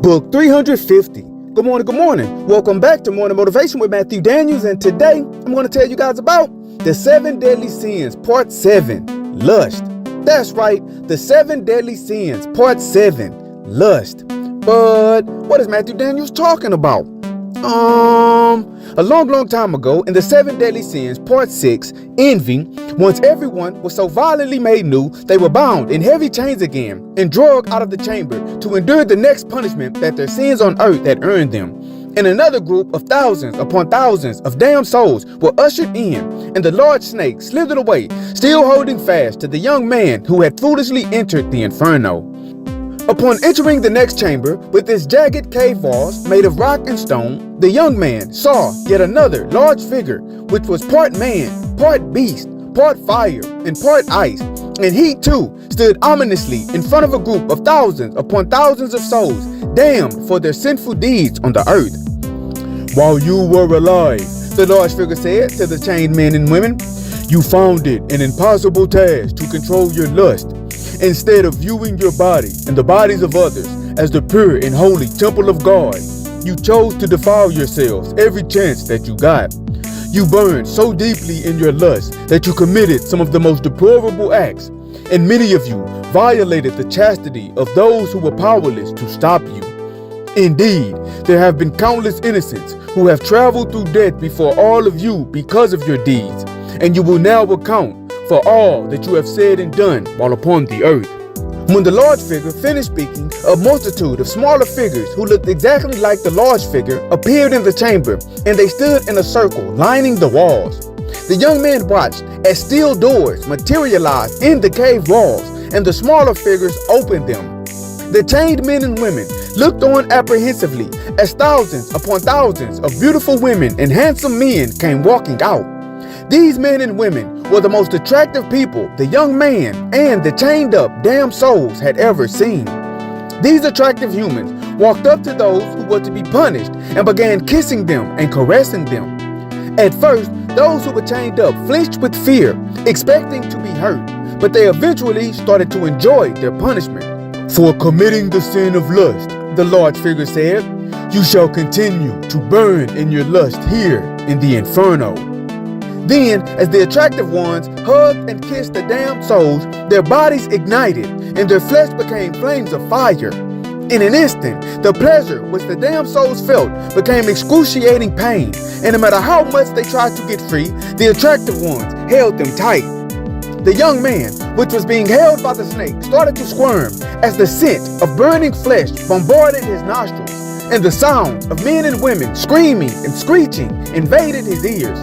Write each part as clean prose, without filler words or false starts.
Book 350. Good morning, good morning. Welcome back to Morning Motivation with Matthew Daniels, and today I'm going to tell you guys about the 7 deadly sins, part 7, lust. That's right, the 7 deadly sins, part 7, lust. But what is Matthew Daniels talking about? A long time ago, in the 7 deadly sins, part 6, envy, once everyone was so violently made new, they were bound in heavy chains again and dragged out of the chamber to endure the next punishment that their sins on earth had earned them. And another group of thousands upon thousands of damned souls were ushered in, and the large snake slithered away, still holding fast to the young man who had foolishly entered the inferno. Upon entering the next chamber, with its jagged cave walls made of rock and stone, the young man saw yet another large figure, which was part man, part beast, part fire, and part ice, and he too stood ominously in front of a group of thousands upon thousands of souls, damned for their sinful deeds on the earth. "While you were alive," the large figure said to the chained men and women, "you found it an impossible task to control your lust. Instead of viewing your body and the bodies of others as the pure and holy temple of God, you chose to defile yourselves every chance that you got. You burned so deeply in your lust that you committed some of the most deplorable acts, and many of you violated the chastity of those who were powerless to stop you. Indeed, there have been countless innocents who have traveled through death before all of you because of your deeds, and you will now account for all that you have said and done while upon the earth." When the large figure finished speaking, a multitude of smaller figures who looked exactly like the large figure appeared in the chamber, and they stood in a circle lining the walls. The young man watched as steel doors materialized in the cave walls, and the smaller figures opened them. The chained men and women looked on apprehensively as thousands upon thousands of beautiful women and handsome men came walking out. These men and women were the most attractive people the young man and the chained up damned souls had ever seen. These attractive humans walked up to those who were to be punished and began kissing them and caressing them. At first, those who were chained up flinched with fear, expecting to be hurt, but they eventually started to enjoy their punishment. "For committing the sin of lust," the large figure said, "you shall continue to burn in your lust here in the inferno." Then, as the attractive ones hugged and kissed the damned souls, their bodies ignited and their flesh became flames of fire. In an instant, the pleasure which the damned souls felt became excruciating pain, and no matter how much they tried to get free, the attractive ones held them tight. The young man, which was being held by the snake, started to squirm as the scent of burning flesh bombarded his nostrils, and the sounds of men and women screaming and screeching invaded his ears.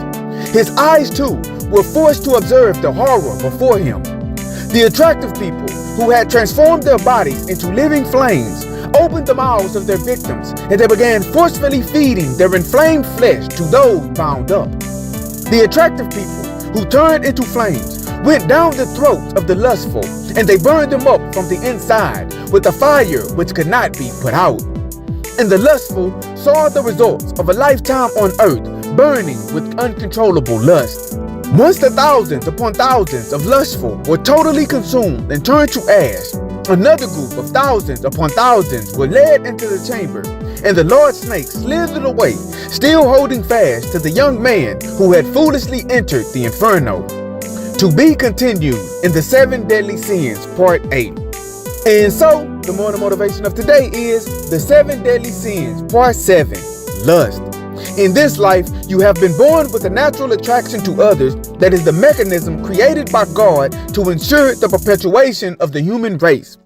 His eyes, too, were forced to observe the horror before him. The attractive people, who had transformed their bodies into living flames, opened the mouths of their victims, and they began forcefully feeding their inflamed flesh to those bound up. The attractive people, who turned into flames, went down the throats of the lustful, and they burned them up from the inside with a fire which could not be put out. And the lustful saw the results of a lifetime on earth burning with uncontrollable lust. Once the thousands upon thousands of lustful were totally consumed and turned to ash, another group of thousands upon thousands were led into the chamber, and the large snake slithered away, still holding fast to the young man who had foolishly entered the inferno. To be continued in the 7 deadly sins, part 8. And so, the morning motivation of today is the 7 deadly sins, part 7, lust. In this life, you have been born with a natural attraction to others that is the mechanism created by God to ensure the perpetuation of the human race.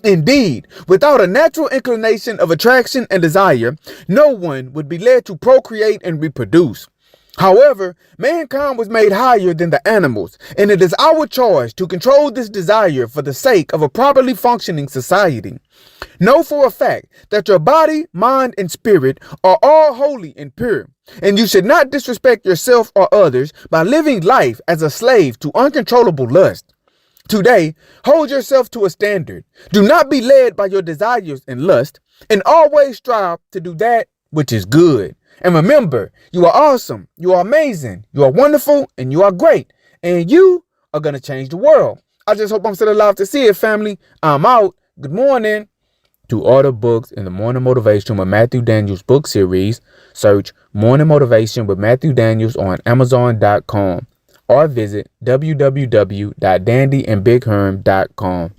Indeed, without a natural inclination of attraction and desire, no one would be led to procreate and reproduce. However, mankind was made higher than the animals, and it is our charge to control this desire for the sake of a properly functioning society. Know for a fact that your body, mind, and spirit are all holy and pure, and you should not disrespect yourself or others by living life as a slave to uncontrollable lust. Today, hold yourself to a standard. Do not be led by your desires and lust, and always strive to do that which is good. And remember, you are awesome, you are amazing, you are wonderful, and you are great. And you are going to change the world. I just hope I'm still alive to see it, family. I'm out. Good morning. To order books in the Morning Motivation with Matthew Daniels book series, search Morning Motivation with Matthew Daniels on Amazon.com or visit www.dandyandbigherm.com.